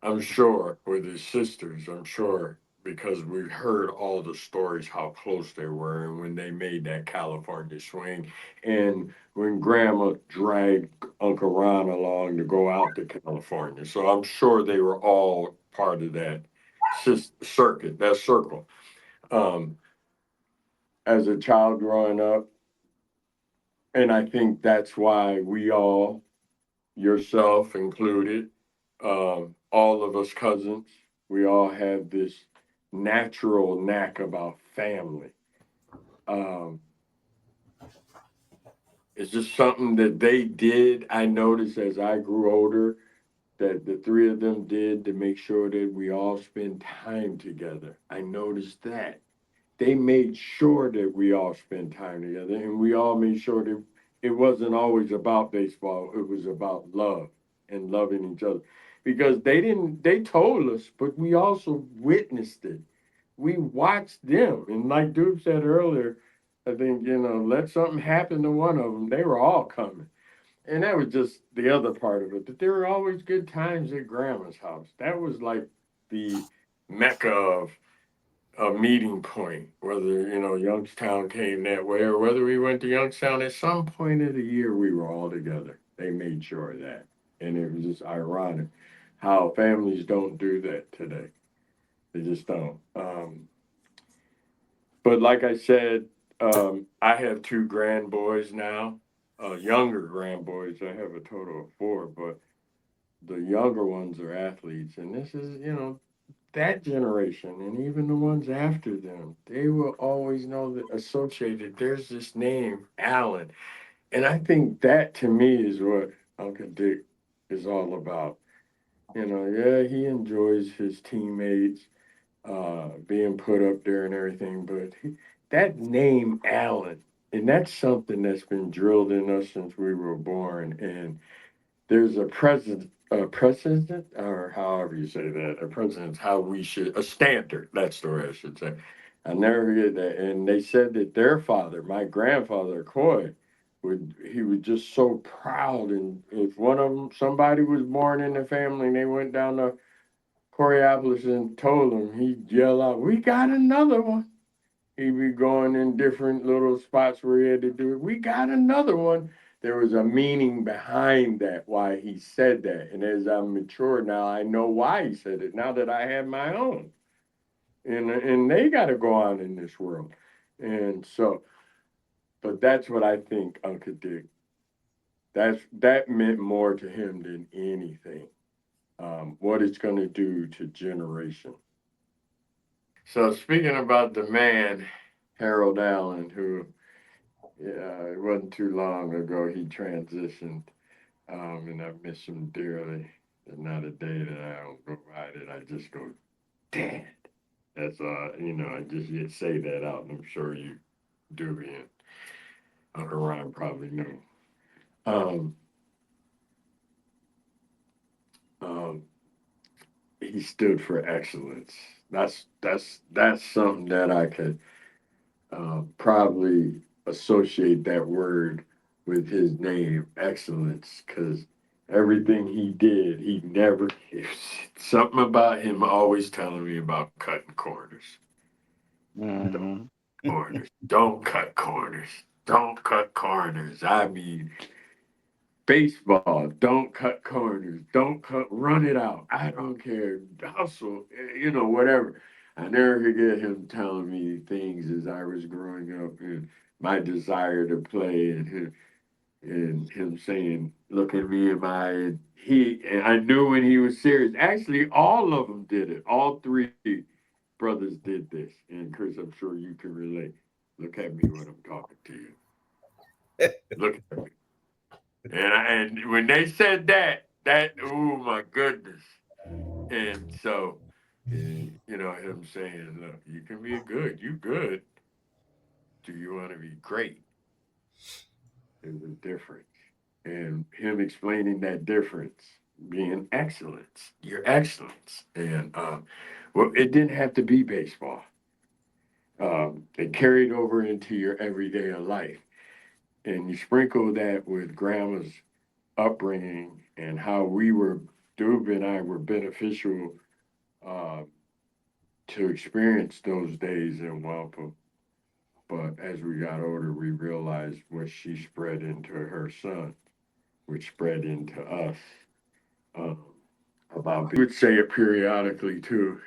I'm sure, with his sisters, I'm sure, because we heard all the stories how close they were and when they made that California swing and when grandma dragged Uncle Ron along to go out to California. So I'm sure they were all part of that circuit, that circle. Um, as a child growing up, and I think that's why we all, yourself included, all of us cousins, we all have this natural knack about family. Um, it's just something that they did. I noticed as I grew older that the three of them did to make sure that we all spend time together. I noticed that. They made sure that we all spent time together, and we all made sure that it wasn't always about baseball. It was about love and loving each other, because they told us, but we also witnessed it. We watched them, and like Duke said earlier, I think, let something happen to one of them, they were all coming. And that was just the other part of it. But there were always good times at grandma's house. That was like the mecca of a meeting point, whether, Youngstown came that way or whether we went to Youngstown at some point of the year, we were all together. They made sure of that. And it was just ironic how families don't do that today. They just don't. But like I said, I have two grand boys now, younger grand boys. I have a total of four, but the younger ones are athletes. And this is, that generation and even the ones after them, they will always know that associated, there's this name, Allen. And I think that to me is what Uncle Dick is all about. Yeah, he enjoys his teammates being put up there and everything, but that name, Allen, and that's something that's been drilled in us since we were born. And there's a precedent, or however you say that, a precedent, how we should, a standard, that's the way I should say. I never forget that. And they said that their father, my grandfather, Coy, he was just so proud. And if one of them, somebody was born in the family and they went down to Coriopolis and told them, he'd yell out, "We got another one." He'd be going in different little spots where he had to do it. "We got another one." There was a meaning behind that, why he said that. And as I'm mature now, I know why he said it, now that I have my own. And they got to go on in this world. And so, but that's what I think Uncle Dick, that meant more to him than anything. What it's going to do to generation. So speaking about the man, Harold Allen, who, it wasn't too long ago he transitioned, and I miss him dearly. There's not a day that I don't go by that I just go, "Dad." That's I just say that out, and I'm sure you do, and Uncle Ron probably know. Um, um, he stood for excellence. That's something that I could probably associate that word with his name, excellence, because everything he did, he never, something about him always telling me about cutting corners. Mm-hmm. Corners. Don't cut corners. Don't cut corners. I mean, baseball, don't cut corners, run it out. I don't care, hustle, whatever. I never forget him telling me things as I was growing up and my desire to play and him saying, look at me in my eye. And I knew when he was serious. Actually, all of them did it. All three brothers did this. And Chris, I'm sure you can relate. Look at me when I'm talking to you. Look at me. And when they said that, oh my goodness. And so, him saying, look, you can be good. You good. Do you want to be great? There's a difference. And him explaining that difference, being excellence, your excellence. And well, it didn't have to be baseball. It carried over into your everyday life. And you sprinkle that with grandma's upbringing and how Dube and I were beneficial uh, to experience those days in Wampum. But as we got older, we realized what she spread into her son, which spread into us. Um, about, we would say it periodically too.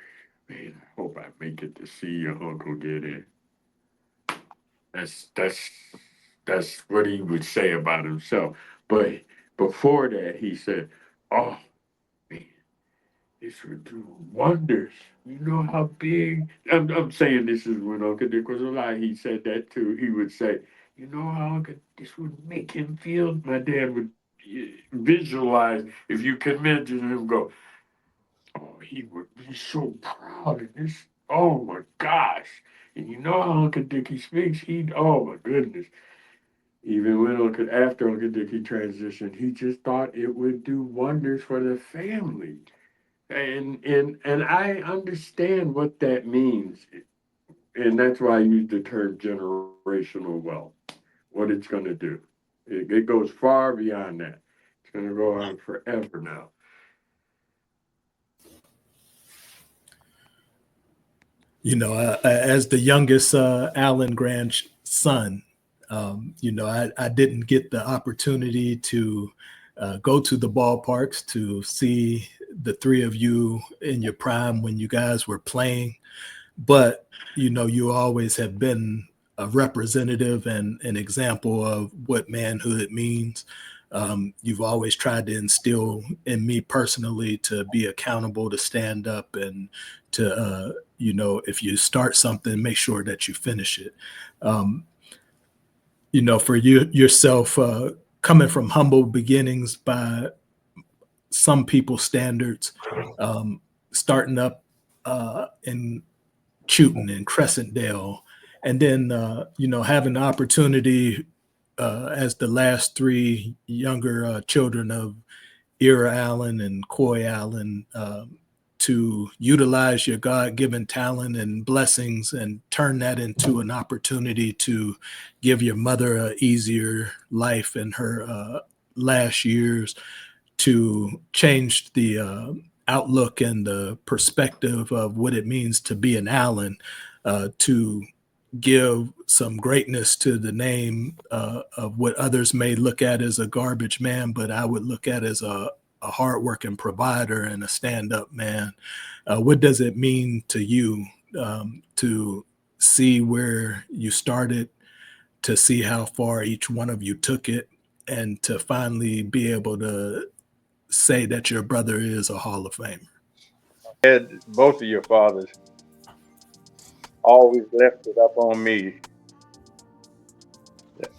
Man, I hope I make it to see your uncle get in. That's what he would say about himself. But before that, he said, "Oh man, this would do wonders. You know how big." I'm saying this is when Uncle Dick was alive. He said that too. He would say, "You know how this would make him feel." My dad would visualize, if you can imagine him go, "Oh, he would be so proud of this. Oh my gosh." And you know how Uncle Dickie speaks. Oh my goodness. Even when after Uncle Dickie transitioned, he just thought it would do wonders for the family. And I understand what that means. And that's why I use the term generational wealth, what it's going to do. It goes far beyond that. It's going to go on forever now. As the youngest Allen grandson, I didn't get the opportunity to go to the ballparks to see the three of you in your prime when you guys were playing. But, you always have been a representative and an example of what manhood means. You've always tried to instill in me personally to be accountable, to stand up, and to, if you start something, make sure that you finish it. For yourself, coming from humble beginnings by some people's standards, starting up in Chewton and Crescentdale, and then, having the opportunity as the last three younger children of Era Allen and Coy Allen, to utilize your God-given talent and blessings and turn that into an opportunity to give your mother an easier life in her last years, to change the outlook and the perspective of what it means to be an Allen, to give some greatness to the name of what others may look at as a garbage man, but I would look at as a hardworking provider and a stand-up man. What does it mean to you to see where you started, to see how far each one of you took it, and to finally be able to say that your brother is a Hall of Famer? Had both of your fathers always left it up on me.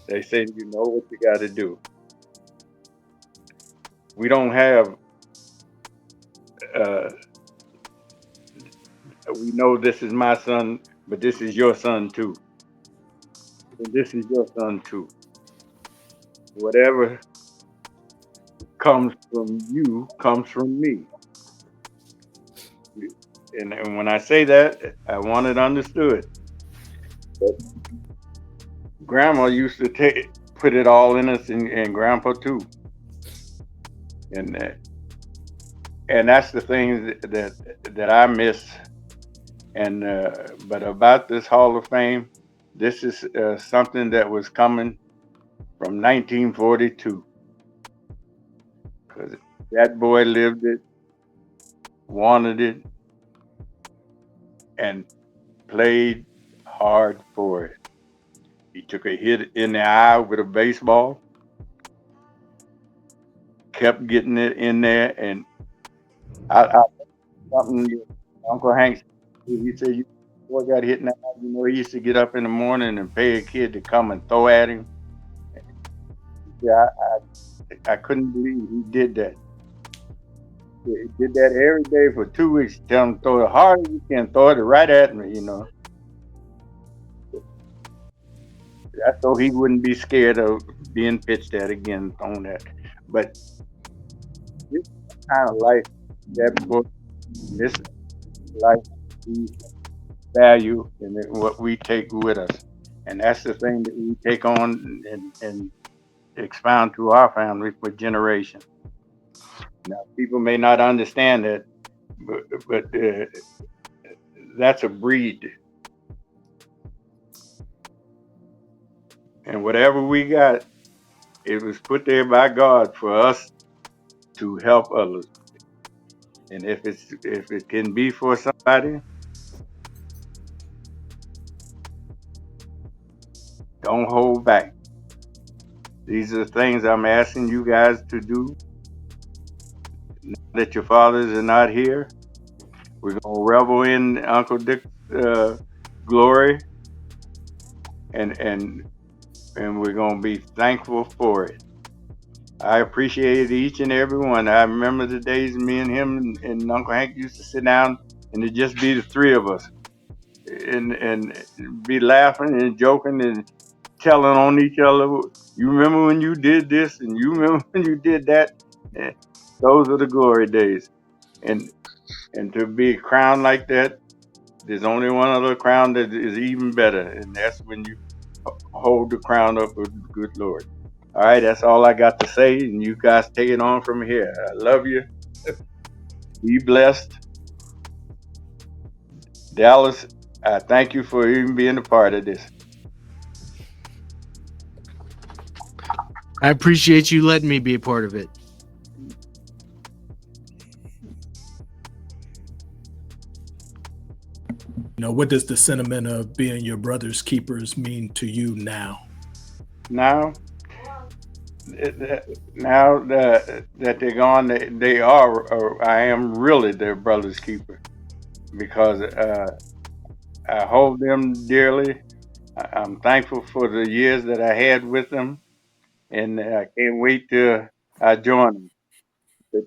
They said, you know what you got to do. We don't have, we know this is my son, but this is your son too. And this is your son too. Whatever comes from you comes from me. And when I say that, I want it understood. But Grandma used to put it all in us, and Grandpa too. And that's the thing that I miss. And but about this Hall of Fame, this is something that was coming from 1942. because that boy lived it, wanted it, and played hard for it. He took a hit in the eye with a baseball, kept getting it in there, and I something Uncle Hank, he said, "You boy got hit in the eye." You know, he used to get up in the morning and pay a kid to come and throw at him. Yeah, I couldn't believe he did that. He did that every day for 2 weeks. Tell him throw it hard as you can, throw it right at me, you know. That's so he wouldn't be scared of being pitched at again, thrown at. But this kind of life, that book, this life we value and what we take with us. And that's the thing that we take on and expound to our family for generations. Now, people may not understand that, but that's a breed. And whatever we got, it was put there by God for us to help others. And if it can be for somebody, don't hold back. These are the things I'm asking you guys to do. Now that your fathers are not here, we're gonna revel in Uncle Dick's glory, and we're gonna be thankful for it. I appreciate each and every one. I remember the days me and him and Uncle Hank used to sit down and it'd just be the three of us and be laughing and joking and telling on each other. You remember when you did this and you remember when you did that? Eh, Those are the glory days. And to be crowned like that, there's only one other crown that is even better, and that's when you hold the crown up with the good Lord. All right, that's all I got to say, and you guys take it on from here. I love you. Be blessed. Dallas, I thank you for even being a part of this. I appreciate you letting me be a part of it. What does the sentiment of being your brother's keepers mean to you now? Now that they're gone, they are, or I am really their brother's keeper because I hold them dearly. I'm thankful for the years that I had with them, and I can't wait till I join them. But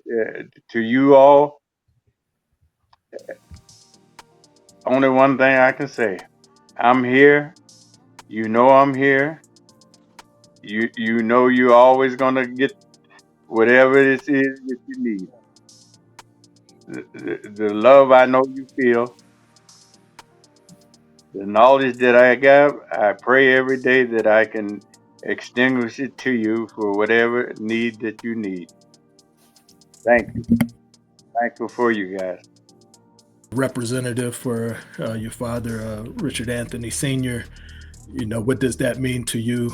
to you all, only one thing I can say: I'm here. You know I'm here. You know you're always gonna get whatever this is that you need. The love I know you feel, the knowledge that I got, I pray every day that I can extinguish it to you for whatever need that you need. Thank you. Thankful for you guys. Representative for your father, Richard Anthony Sr., what does that mean to you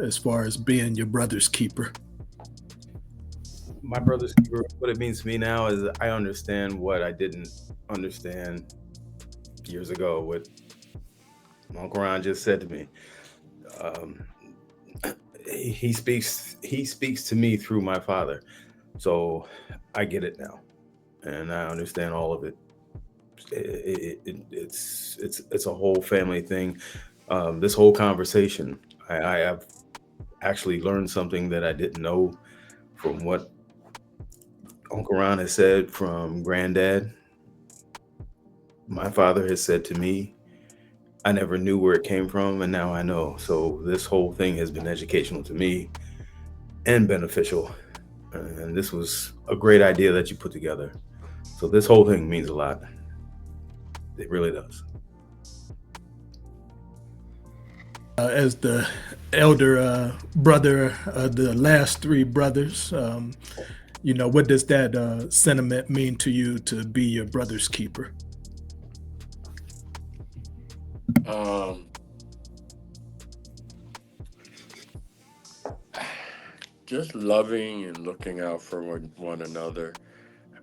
as far as being your brother's keeper? My brother's keeper, what it means to me now is I understand what I didn't understand years ago, what Uncle Ron just said to me. He speaks to me through my father, so I get it now, and I understand all of it. It's a whole family thing. This whole conversation, I have actually learned something that I didn't know from what Uncle Ron has said, from Granddad. My father has said to me. I never knew where it came from, and now I know. So this whole thing has been educational to me and beneficial. And this was a great idea that you put together. So this whole thing means a lot. It really does. As the elder brother of the last three brothers, what does that sentiment mean to you to be your brother's keeper? just loving and looking out for one another,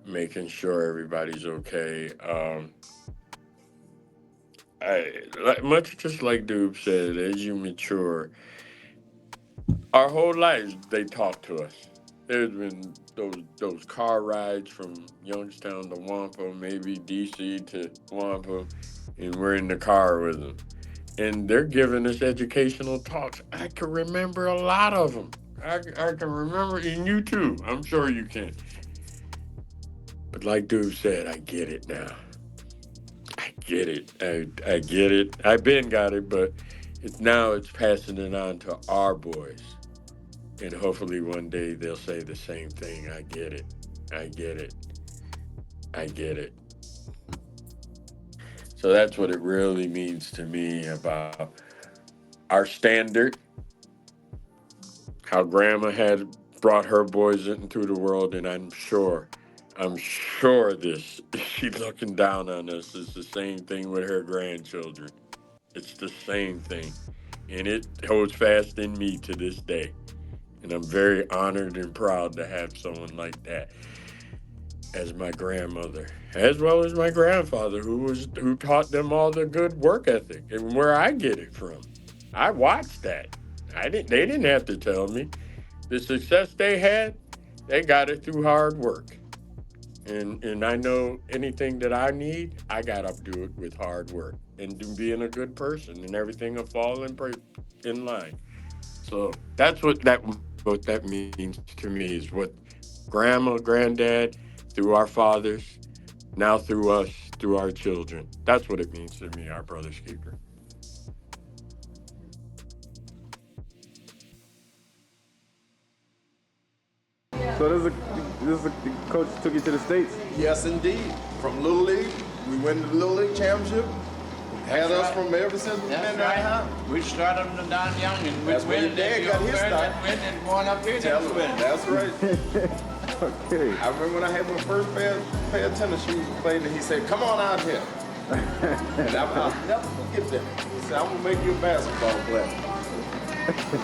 making sure everybody's okay. Much just like Dube said, as you mature, our whole lives they talk to us. There's been those car rides from Youngstown to Wampum, maybe DC to Wampum, and we're in the car with them. And they're giving us educational talks. I can remember a lot of them. I can remember, and you too. I'm sure you can. But like Dube said, I get it now. I get it. I get it. I've been got it, but it's passing it on to our boys. And hopefully one day they'll say the same thing. I get it. I get it. I get it. So that's what it really means to me about our standard, how grandma had brought her boys into the world, and I'm sure she's looking down on us. It's the same thing with her grandchildren. It's the same thing. And it holds fast in me to this day. And I'm very honored and proud to have someone like that as my grandmother, as well as my grandfather, who taught them all the good work ethic and where I get it from. I watched that. They didn't have to tell me. The success they had, they got it through hard work. And I know anything that I need, I gotta do it with hard work and being a good person, and everything will fall in line. So that's what that means to me, is what grandma, granddad, through our fathers, now through us, through our children. That's what it means to me, our brother's keeper. So this is a coach took you to the States? Yes, indeed. From Little League, we went to the Little League Championship. Had us from ever since we've been down. We started them down young and That's where your dad got his start. And going up here, that's winning. That's right. Okay. I remember when I had my first pair of tennis shoes played, and he said, "Come on out here." And I'll never forget that. He said, "I'm gonna make you a basketball player."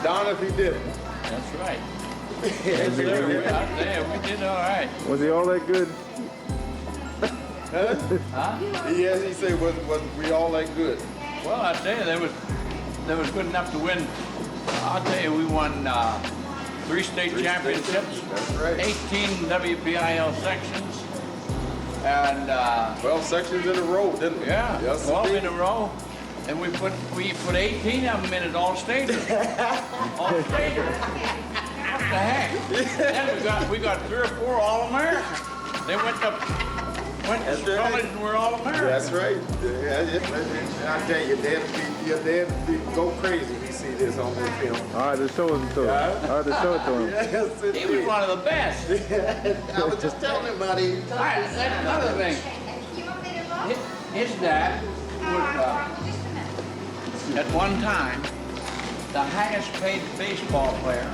Darn if he didn't. That's right. Yes, sir. Out there, we did all right. Was he all that good? Huh? Yes, he said, was we all that good? Well, I tell you, they was good enough to win. I'll tell you, we won 3 state championships, That's right. 18 WPIL sections, and 12 sections in a row, didn't we? yeah, Yes, 12 indeed. in a row. And we put 18 of them in at all staters. All staters. What the heck? Then we got 3 or 4 All-Americans. They went to That's right. college and were All-Americans. That's right. I tell you, your dad would go crazy if he see this on this film. All right, just show it to him. All right, just show it to him. Yes, He was one of the best. I was just telling him about it. All right, that's another thing. His dad was, at one time, the highest paid baseball player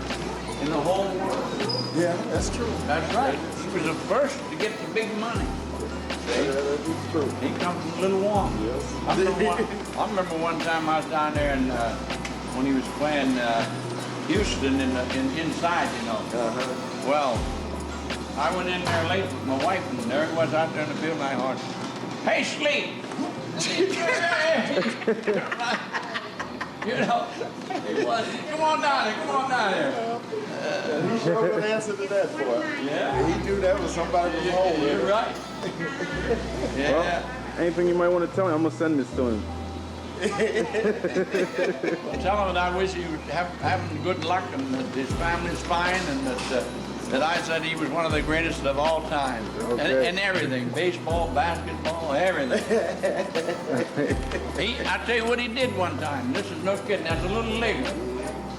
in the whole world. Yeah, that's true. That's right. He was the first to get the big money. That's true. He come from Little Wong. Yes. I remember one time I was down there and when he was playing Houston inside, you know. Well, I went in there late with my wife, and there it was out there in the field, and I heard, "Hey, Sleep!" You know, he was, come on down here. He sure would answer to that, boy. Yeah. He knew that was somebody from home. You're right. Yeah. Well, anything you might want to tell him, I'm gonna send this to him. Well, tell him that I wish he would having good luck and that his family's fine and that I said he was one of the greatest of all time. Okay. And everything, baseball, basketball, everything. I tell you what he did one time. This is no kidding. That's a little leaguer.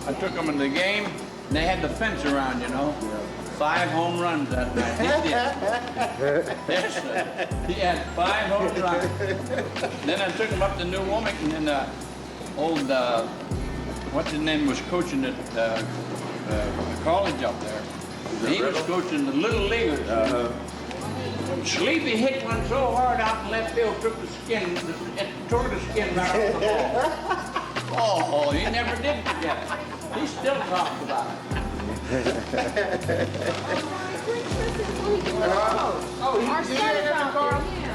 I took him in the game, and they had the fence around, you know. 5 home runs that night. He did. Yes, sir. He had 5 home runs. Then I took him up to New Wilmington, and old, what's his name, was coaching at college up there. He was coaching the little leaguers. Sleepy hit one so hard out in left field, took the skin, tore the skin right off the ball. Oh, he never did forget it. He still talks about it. Oh, Our son is out there.